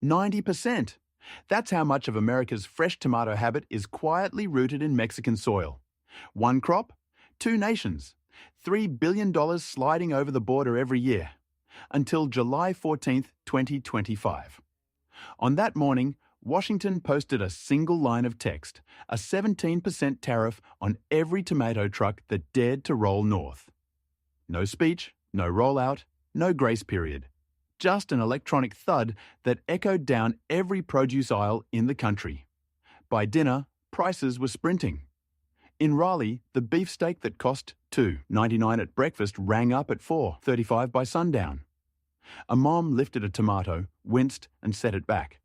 90%. That's how much of America's fresh tomato habit is quietly rooted in Mexican soil. One crop, two nations, $3 billion sliding over the border every year, until July 14, 2025. On that morning, Washington posted a single line of text, a 17% tariff on every tomato truck that dared to roll north. No speech, no rollout, no grace period. Just an electronic thud that echoed down every produce aisle in the country. By dinner, prices were sprinting. In Raleigh, the beefsteak that cost $2.99 at breakfast rang up at $4.35 by sundown. A mom lifted a tomato, winced, and set it back.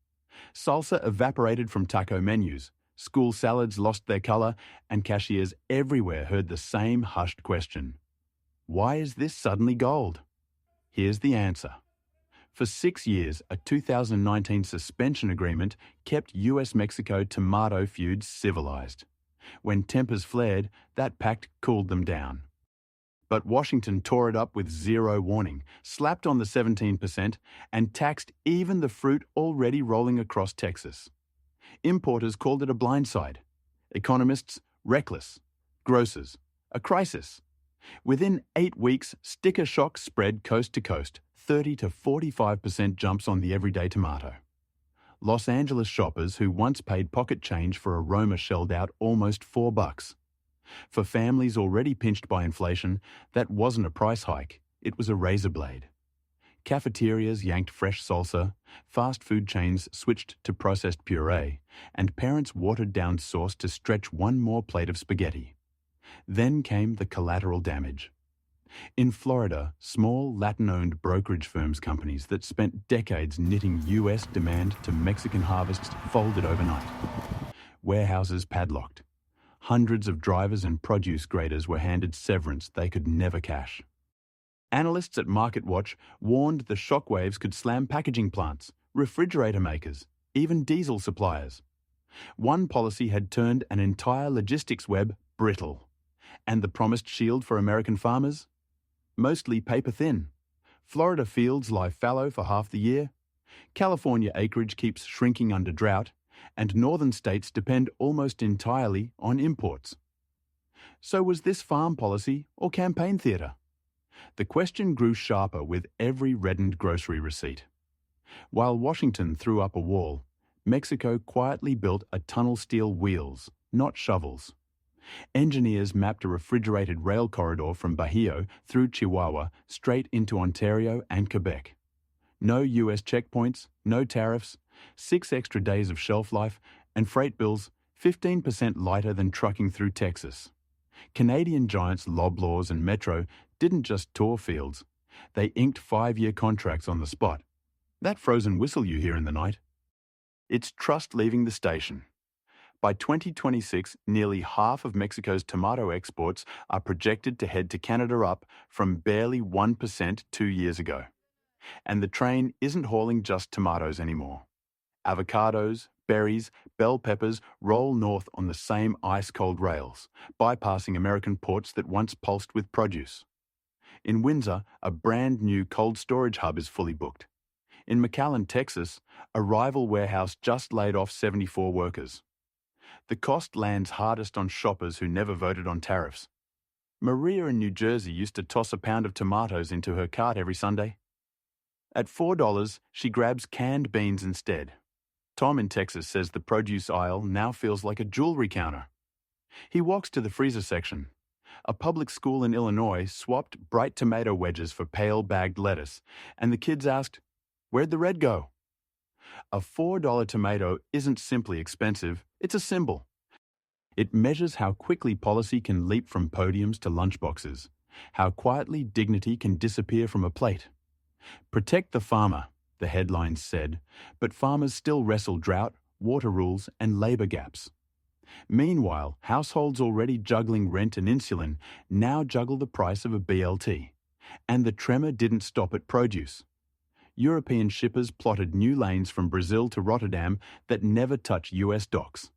Salsa evaporated from taco menus, school salads lost their color, and cashiers everywhere heard the same hushed question. Why is this suddenly gold? Here's the answer. For 6 years, a 2019 suspension agreement kept US-Mexico tomato feuds civilized. When tempers flared, that pact cooled them down. But Washington tore it up with zero warning, slapped on the 17%, and taxed even the fruit already rolling across Texas. Importers called it a blindside. Economists, reckless. Grocers, a crisis. Within 8 weeks, sticker shock spread coast to coast, 30 to 45% jumps on the everyday tomato. Los Angeles shoppers who once paid pocket change for aroma shelled out almost $4. For families already pinched by inflation, that wasn't a price hike, it was a razor blade. Cafeterias yanked fresh salsa, fast food chains switched to processed puree, and parents watered down sauce to stretch one more plate of spaghetti. Then came the collateral damage. In Florida, small Latin-owned brokerage firms companies that spent decades knitting US demand to Mexican harvests folded overnight. Warehouses padlocked. Hundreds of drivers and produce graders were handed severance they could never cash. Analysts at MarketWatch warned the shockwaves could slam packaging plants, refrigerator makers, even diesel suppliers. One policy had turned an entire logistics web brittle. And the promised shield for American farmers? Mostly paper-thin. Florida fields lie fallow for half the year. California acreage keeps shrinking under drought, and northern states depend almost entirely on imports. So was this farm policy or campaign theatre? The question grew sharper with every reddened grocery receipt. While Washington threw up a wall, Mexico quietly built a tunnel steel wheels, not shovels. Engineers mapped a refrigerated rail corridor from Bajío through Chihuahua straight into Ontario and Quebec. No US checkpoints, no tariffs, 6 extra days of shelf life, and freight bills 15% lighter than trucking through Texas. Canadian giants Loblaws and Metro didn't just tour fields. They inked 5-year contracts on the spot. That frozen whistle you hear in the night. It's trust leaving the station. By 2026, nearly half of Mexico's tomato exports are projected to head to Canada, up from barely 1% 2 years ago. And the train isn't hauling just tomatoes anymore. Avocados, berries, bell peppers roll north on the same ice-cold rails, bypassing American ports that once pulsed with produce. In Windsor, a brand new cold storage hub is fully booked. In McAllen, Texas, a rival warehouse just laid off 74 workers. The cost lands hardest on shoppers who never voted on tariffs. Maria in New Jersey used to toss a pound of tomatoes into her cart every Sunday. At $4, she grabs canned beans instead. Tom in Texas says the produce aisle now feels like a jewelry counter. He walks to the freezer section. A public school in Illinois swapped bright tomato wedges for pale bagged lettuce, and the kids asked, "Where'd the red go?" A $4 tomato isn't simply expensive, it's a symbol. It measures how quickly policy can leap from podiums to lunchboxes, how quietly dignity can disappear from a plate. Protect the farmer, the headlines said, but farmers still wrestle drought, water rules, and labor gaps. Meanwhile, households already juggling rent and insulin now juggle the price of a BLT. And the tremor didn't stop at produce. European shippers plotted new lanes from Brazil to Rotterdam that never touch US docks.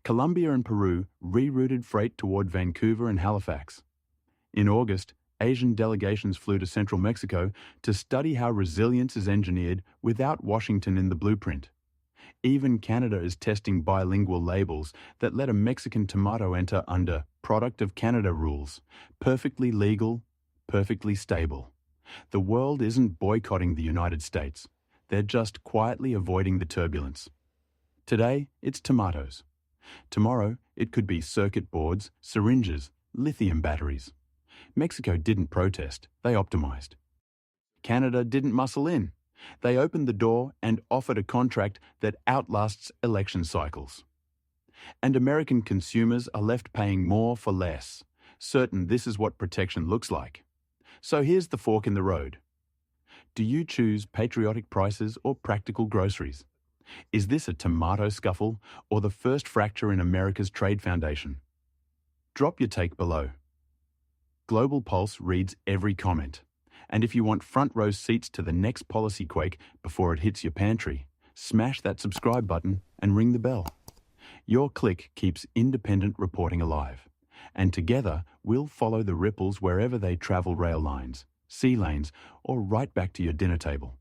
Colombia and Peru rerouted freight toward Vancouver and Halifax. In August, Asian delegations flew to central Mexico to study how resilience is engineered without Washington in the blueprint. Even Canada is testing bilingual labels that let a Mexican tomato enter under Product of Canada rules. Perfectly legal, perfectly stable. The world isn't boycotting the United States. They're just quietly avoiding the turbulence. Today, it's tomatoes. Tomorrow, it could be circuit boards, syringes, lithium batteries. Mexico didn't protest, they optimized. Canada didn't muscle in. They opened the door and offered a contract that outlasts election cycles. And American consumers are left paying more for less, certain this is what protection looks like. So here's the fork in the road. Do you choose patriotic prices or practical groceries? Is this a tomato scuffle or the first fracture in America's trade foundation? Drop your take below. Global Pulse reads every comment. And if you want front row seats to the next policy quake before it hits your pantry, smash that subscribe button and ring the bell. Your click keeps independent reporting alive. And together, we'll follow the ripples wherever they travel rail lines, sea lanes, or right back to your dinner table.